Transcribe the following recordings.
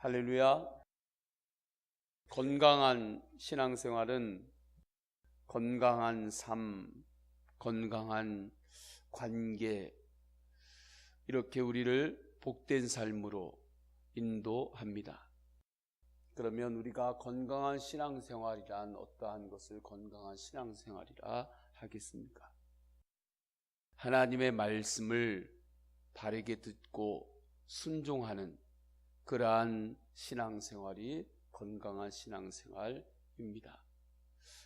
할렐루야. 건강한 신앙생활은 건강한 삶, 건강한 관계, 이렇게 우리를 복된 삶으로 인도합니다. 그러면 우리가 건강한 신앙생활이란 어떠한 것을 건강한 신앙생활이라 하겠습니까? 하나님의 말씀을 바르게 듣고 순종하는 그러한 신앙생활이 건강한 신앙생활입니다.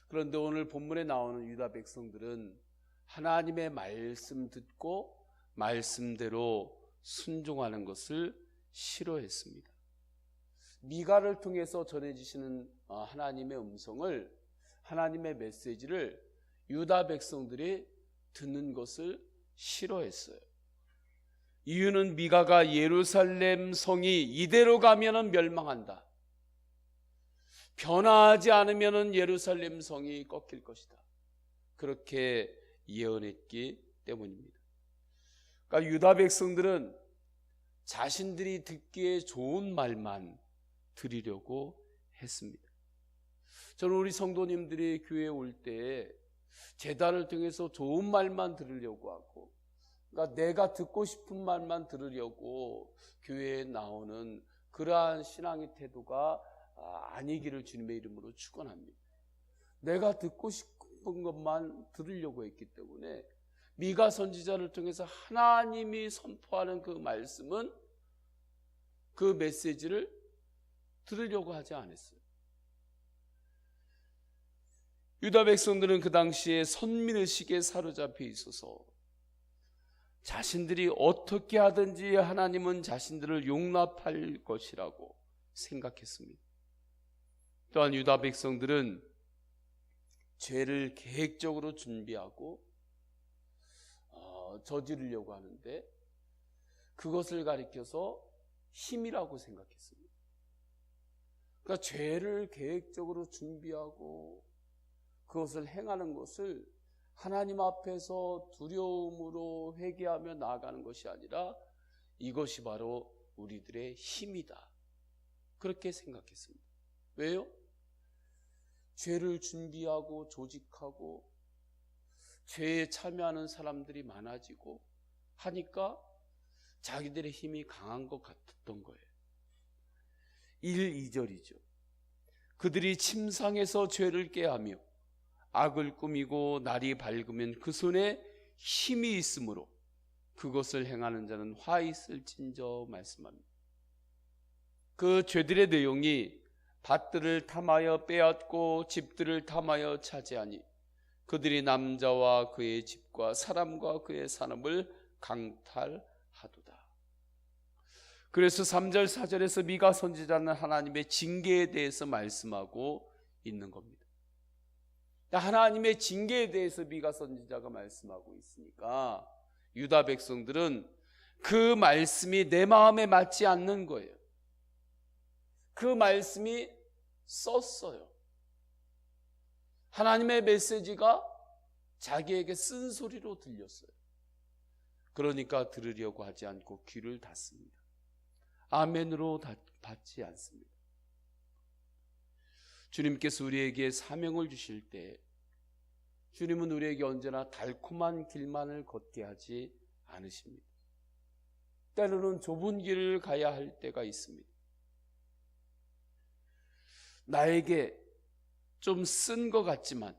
그런데 오늘 본문에 나오는 유다 백성들은 하나님의 말씀 듣고 말씀대로 순종하는 것을 싫어했습니다. 미가를 통해서 전해지시는 하나님의 음성을, 하나님의 메시지를 유다 백성들이 듣는 것을 싫어했어요. 이유는 미가가 예루살렘 성이 이대로 가면은 멸망한다, 변화하지 않으면은 예루살렘 성이 꺾일 것이다, 그렇게 예언했기 때문입니다. 그러니까 유다 백성들은 자신들이 듣기에 좋은 말만 들으려고 했습니다. 저는 우리 성도님들이 교회에 올 때 제단을 통해서 좋은 말만 들으려고 하고, 그러니까 내가 듣고 싶은 말만 들으려고 교회에 나오는 그러한 신앙의 태도가 아니기를 주님의 이름으로 축원합니다. 내가 듣고 싶은 것만 들으려고 했기 때문에 미가 선지자를 통해서 하나님이 선포하는 그 말씀은, 그 메시지를 들으려고 하지 않았어요. 유다 백성들은 그 당시에 선민의식에 사로잡혀 있어서 자신들이 어떻게 하든지 하나님은 자신들을 용납할 것이라고 생각했습니다. 또한 유다 백성들은 죄를 계획적으로 준비하고 저지르려고 하는데 그것을 가리켜서 힘이라고 생각했습니다. 그러니까 죄를 계획적으로 준비하고 그것을 행하는 것을 하나님 앞에서 두려움으로 회개하며 나아가는 것이 아니라 이것이 바로 우리들의 힘이다, 그렇게 생각했습니다. 왜요? 죄를 준비하고 조직하고 죄에 참여하는 사람들이 많아지고 하니까 자기들의 힘이 강한 것 같았던 거예요. 1, 2절이죠. 그들이 침상에서 죄를 꾀하며 악을 꾸미고 날이 밝으면 그 손에 힘이 있으므로 그것을 행하는 자는 화 있을진저 말씀합니다. 그 죄들의 내용이 밭들을 탐하여 빼앗고 집들을 탐하여 차지하니 그들이 남자와 그의 집과 사람과 그의 산업을 강탈하도다. 그래서 3절 4절에서 미가 선지자는 하나님의 징계에 대해서 말씀하고 있는 겁니다. 하나님의 징계에 대해서 미가 선지자가 말씀하고 있으니까 유다 백성들은 그 말씀이 내 마음에 맞지 않는 거예요. 그 말씀이 썼어요. 하나님의 메시지가 자기에게 쓴소리로 들렸어요. 그러니까 들으려고 하지 않고 귀를 닫습니다. 아멘으로 받지 않습니다. 주님께서 우리에게 사명을 주실 때 주님은 우리에게 언제나 달콤한 길만을 걷게 하지 않으십니다. 때로는 좁은 길을 가야 할 때가 있습니다. 나에게 좀 쓴 것 같지만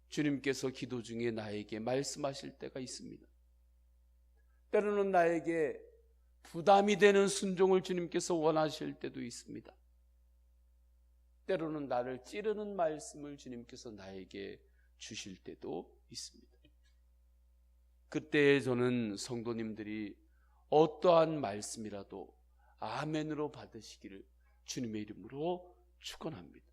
주님께서 기도 중에 나에게 말씀하실 때가 있습니다. 때로는 나에게 부담이 되는 순종을 주님께서 원하실 때도 있습니다. 때로는 나를 찌르는 말씀을 주님께서 나에게 주실 때도 있습니다. 그때 저는 성도님들이 어떠한 말씀이라도 아멘으로 받으시기를 주님의 이름으로 축원합니다.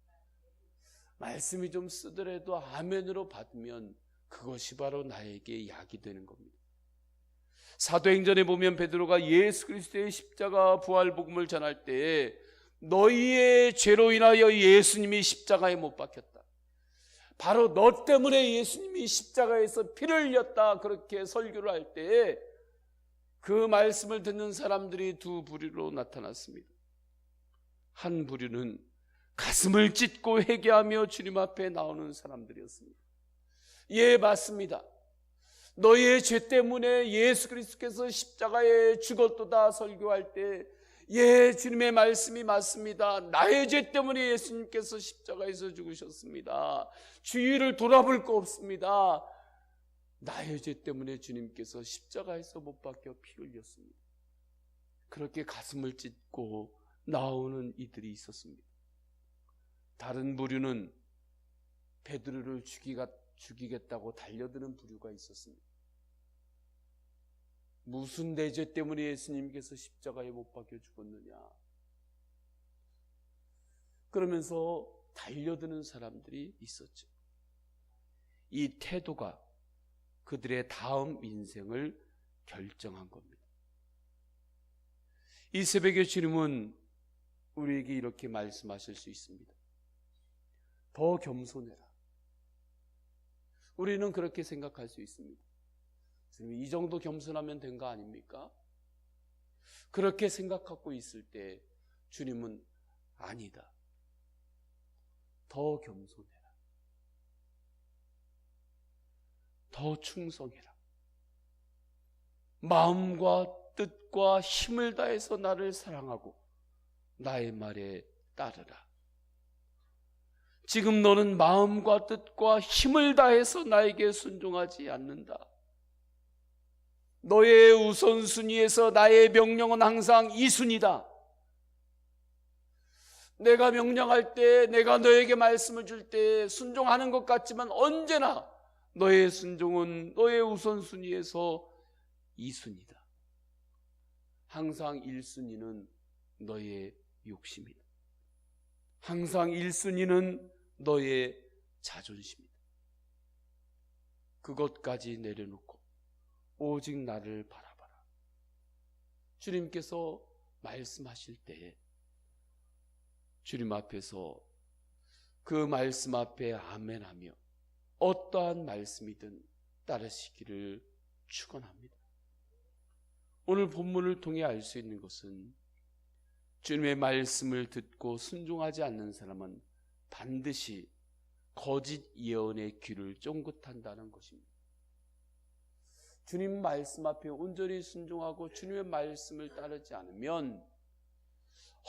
말씀이 좀 쓰더라도 아멘으로 받으면 그것이 바로 나에게 약이 되는 겁니다. 사도행전에 보면 베드로가 예수 그리스도의 십자가 부활 복음을 전할 때 너희의 죄로 인하여 예수님이 십자가에 못 박혔다, 바로 너 때문에 예수님이 십자가에서 피를 흘렸다, 그렇게 설교를 할 때 그 말씀을 듣는 사람들이 두 부류로 나타났습니다. 한 부류는 가슴을 찢고 회개하며 주님 앞에 나오는 사람들이었습니다. 예, 맞습니다. 너희의 죄 때문에 예수 그리스도께서 십자가에 죽었도다 설교할 때, 예, 주님의 말씀이 맞습니다. 나의 죄 때문에 예수님께서 십자가에서 죽으셨습니다. 주위를 돌아볼 거 없습니다. 나의 죄 때문에 주님께서 십자가에서 못 박혀 피 흘렸습니다. 그렇게 가슴을 찢고 나오는 이들이 있었습니다. 다른 부류는 베드로를 죽이겠다고 달려드는 부류가 있었습니다. 무슨 내 죄 때문에 예수님께서 십자가에 못 박혀 죽었느냐, 그러면서 달려드는 사람들이 있었죠. 이 태도가 그들의 다음 인생을 결정한 겁니다. 이 새벽에 주님은 우리에게 이렇게 말씀하실 수 있습니다. 더 겸손해라. 우리는 그렇게 생각할 수 있습니다. 이 정도 겸손하면 된 거 아닙니까? 그렇게 생각하고 있을 때 주님은 아니다. 더 겸손해라. 더 충성해라. 마음과 뜻과 힘을 다해서 나를 사랑하고 나의 말에 따르라. 지금 너는 마음과 뜻과 힘을 다해서 나에게 순종하지 않는다. 너의 우선순위에서 나의 명령은 항상 2순위다. 내가 명령할 때, 내가 너에게 말씀을 줄 때 순종하는 것 같지만 언제나 너의 순종은 너의 우선순위에서 2순위다. 항상 1순위는 너의 욕심이다. 항상 1순위는 너의 자존심이다. 그것까지 내려놓고 오직 나를 바라봐라. 주님께서 말씀하실 때에 주님 앞에서 그 말씀 앞에 아멘하며 어떠한 말씀이든 따르시기를 축원합니다. 오늘 본문을 통해 알 수 있는 것은 주님의 말씀을 듣고 순종하지 않는 사람은 반드시 거짓 예언의 귀를 쫑긋한다는 것입니다. 주님 말씀 앞에 온전히 순종하고 주님의 말씀을 따르지 않으면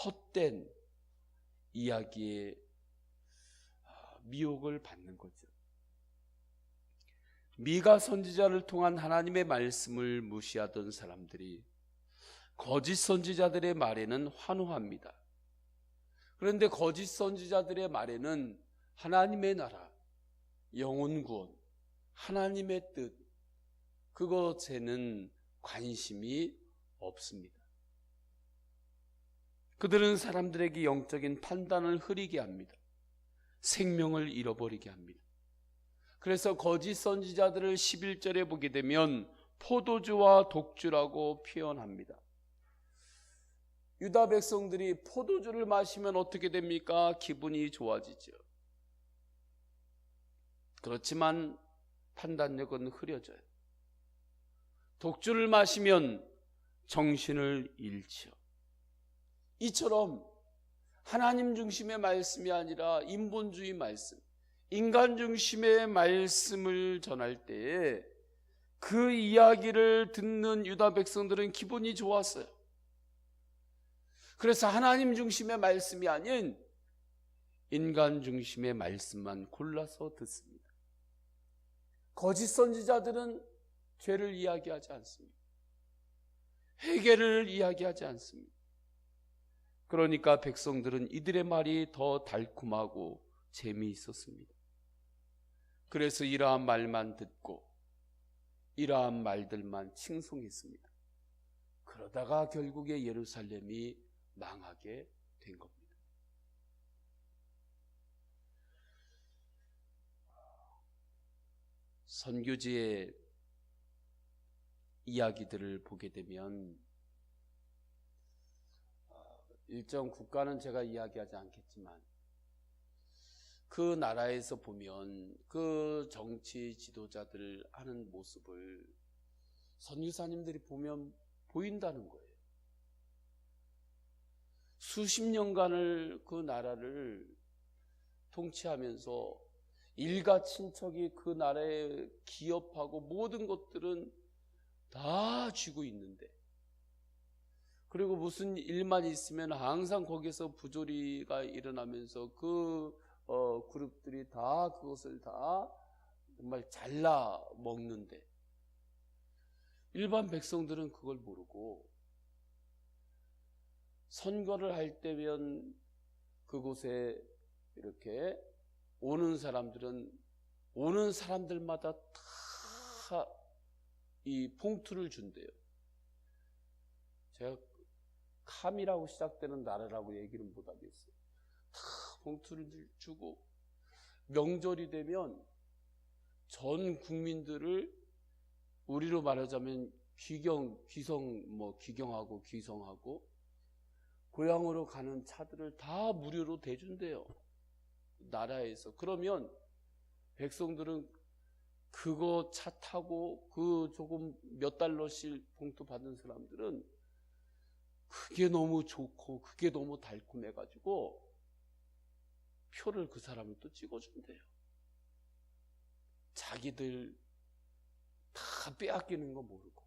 헛된 이야기에 미혹을 받는 거죠. 미가 선지자를 통한 하나님의 말씀을 무시하던 사람들이 거짓 선지자들의 말에는 환호합니다. 그런데 거짓 선지자들의 말에는 하나님의 나라, 영혼 구원, 하나님의 뜻, 그것에는 관심이 없습니다. 그들은 사람들에게 영적인 판단을 흐리게 합니다. 생명을 잃어버리게 합니다. 그래서 거짓 선지자들을 11절에 보게 되면 포도주와 독주라고 표현합니다. 유다 백성들이 포도주를 마시면 어떻게 됩니까? 기분이 좋아지죠. 그렇지만 판단력은 흐려져요. 독주를 마시면 정신을 잃죠. 이처럼 하나님 중심의 말씀이 아니라 인본주의 말씀, 인간 중심의 말씀을 전할 때에 그 이야기를 듣는 유다 백성들은 기분이 좋았어요. 그래서 하나님 중심의 말씀이 아닌 인간 중심의 말씀만 골라서 듣습니다. 거짓 선지자들은 죄를 이야기하지 않습니다. 회개를 이야기하지 않습니다. 그러니까 백성들은 이들의 말이 더 달콤하고 재미있었습니다. 그래서 이러한 말만 듣고 이러한 말들만 칭송했습니다. 그러다가 결국에 예루살렘이 망하게 된 겁니다. 선교지의 이야기들을 보게 되면 일정 국가는 제가 이야기하지 않겠지만 그 나라에서 보면 그 정치 지도자들 하는 모습을 선교사님들이 보면 보인다는 거예요. 수십 년간을 그 나라를 통치하면서 일가 친척이 그 나라에 기업하고 모든 것들은 다 쥐고 있는데, 그리고 무슨 일만 있으면 항상 거기서 부조리가 일어나면서 그 그룹들이 다 그것을 다 정말 잘라 먹는데, 일반 백성들은 그걸 모르고 선거를 할 때면 그곳에 이렇게 오는 사람들은 오는 사람들마다 다 이 봉투를 준대요. 제가 캄이라고 시작되는 나라라고 얘기는 못하겠어요. 다 봉투를 주고 명절이 되면 전 국민들을 우리로 말하자면 귀경하고 귀성하고 고향으로 가는 차들을 다 무료로 대준대요. 나라에서. 그러면 백성들은 그거 차 타고 그 조금 몇 달러씩 봉투 받은 사람들은 그게 너무 좋고 그게 너무 달콤해가지고 표를 그 사람을 또 찍어준대요. 자기들 다 빼앗기는 거 모르고.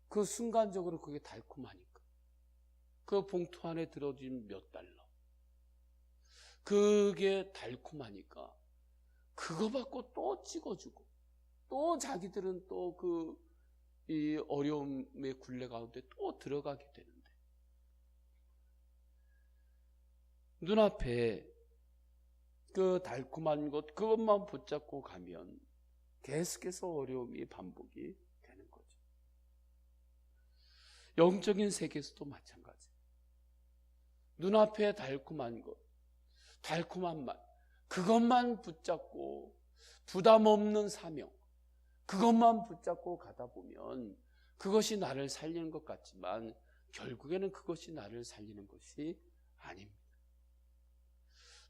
그 순간적으로 그게 달콤하니까. 그 봉투 안에 들어진 몇 달러. 그게 달콤하니까 그거 받고 또 찍어주고, 또 자기들은 또 이 어려움의 굴레 가운데 또 들어가게 되는데, 눈앞에 그 달콤한 것 그것만 붙잡고 가면 계속해서 어려움이 반복이 되는 거죠. 영적인 세계에서도 마찬가지. 눈앞에 달콤한 것, 달콤한 말, 그것만 붙잡고 부담 없는 사명, 그것만 붙잡고 가다 보면 그것이 나를 살리는 것 같지만 결국에는 그것이 나를 살리는 것이 아닙니다.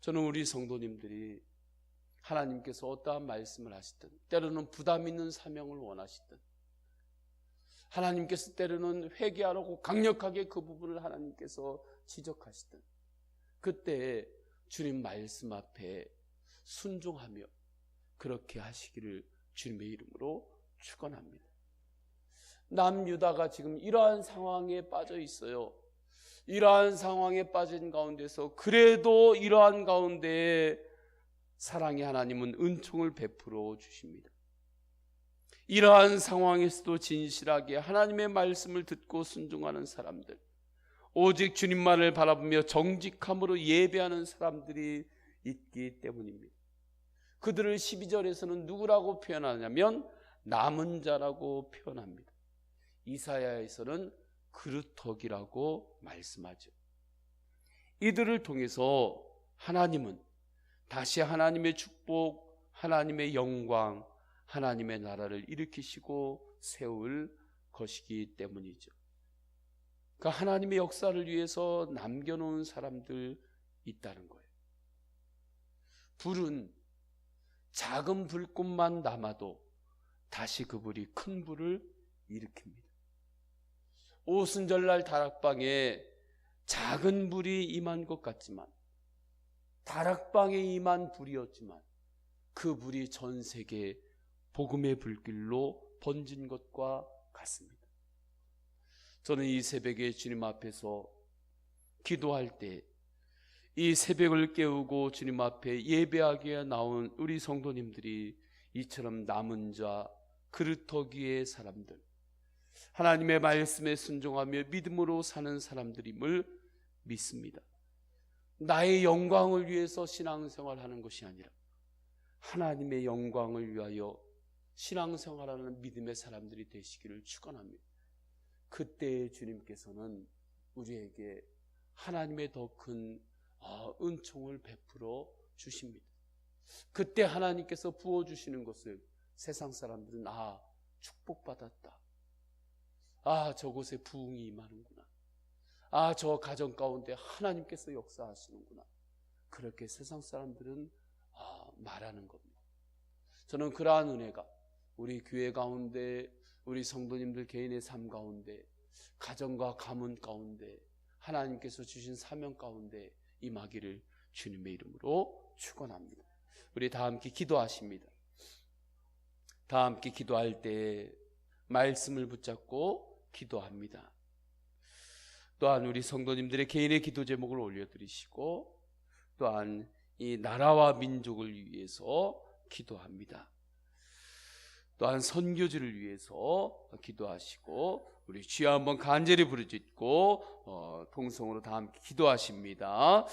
저는 우리 성도님들이 하나님께서 어떠한 말씀을 하시든, 때로는 부담 있는 사명을 원하시든, 하나님께서 때로는 회개하라고 강력하게 그 부분을 하나님께서 지적하시든, 그때 주님 말씀 앞에 순종하며 그렇게 하시기를 주님의 이름으로 축원합니다. 남유다가 지금 이러한 상황에 빠져 있어요. 이러한 상황에 빠진 가운데서 그래도 이러한 가운데 사랑의 하나님은 은총을 베풀어 주십니다. 이러한 상황에서도 진실하게 하나님의 말씀을 듣고 순종하는 사람들, 오직 주님만을 바라보며 정직함으로 예배하는 사람들이 있기 때문입니다. 그들을 12절에서는 누구라고 표현하냐면 남은 자라고 표현합니다. 이사야에서는 그루터기라고 말씀하죠. 이들을 통해서 하나님은 다시 하나님의 축복, 하나님의 영광, 하나님의 나라를 일으키시고 세울 것이기 때문이죠. 그러니까 하나님의 역사를 위해서 남겨놓은 사람들 있다는 거예요. 불은 작은 불꽃만 남아도 다시 그 불이 큰 불을 일으킵니다. 오순절날 다락방에 작은 불이 임한 것 같지만, 다락방에 임한 불이었지만 그 불이 전 세계 복음의 불길로 번진 것과 같습니다. 저는 이 새벽에 주님 앞에서 기도할 때 이 새벽을 깨우고 주님 앞에 예배하기에 나온 우리 성도님들이 이처럼 남은 자, 그루터기의 사람들, 하나님의 말씀에 순종하며 믿음으로 사는 사람들임을 믿습니다. 나의 영광을 위해서 신앙생활하는 것이 아니라 하나님의 영광을 위하여 신앙생활하는 믿음의 사람들이 되시기를 축원합니다. 그때 주님께서는 우리에게 하나님의 더 큰 은총을 베풀어 주십니다. 그때 하나님께서 부어주시는 것을 세상 사람들은 축복받았다, 저곳에 부흥이 임하는구나, 저 가정 가운데 하나님께서 역사하시는구나, 그렇게 세상 사람들은 말하는 겁니다. 저는 그러한 은혜가 우리 교회 가운데, 우리 성도님들 개인의 삶 가운데, 가정과 가문 가운데 하나님께서 주신 사명 가운데 임하기를 주님의 이름으로 축원합니다. 우리 다 함께 기도하십니다. 다 함께 기도할 때 말씀을 붙잡고 기도합니다. 또한 우리 성도님들의 개인의 기도 제목을 올려드리시고 또한 이 나라와 민족을 위해서 기도합니다. 또한 선교지를 위해서 기도하시고 우리 주여 한번 간절히 부르짖고 통성으로 다 함께 기도하십니다.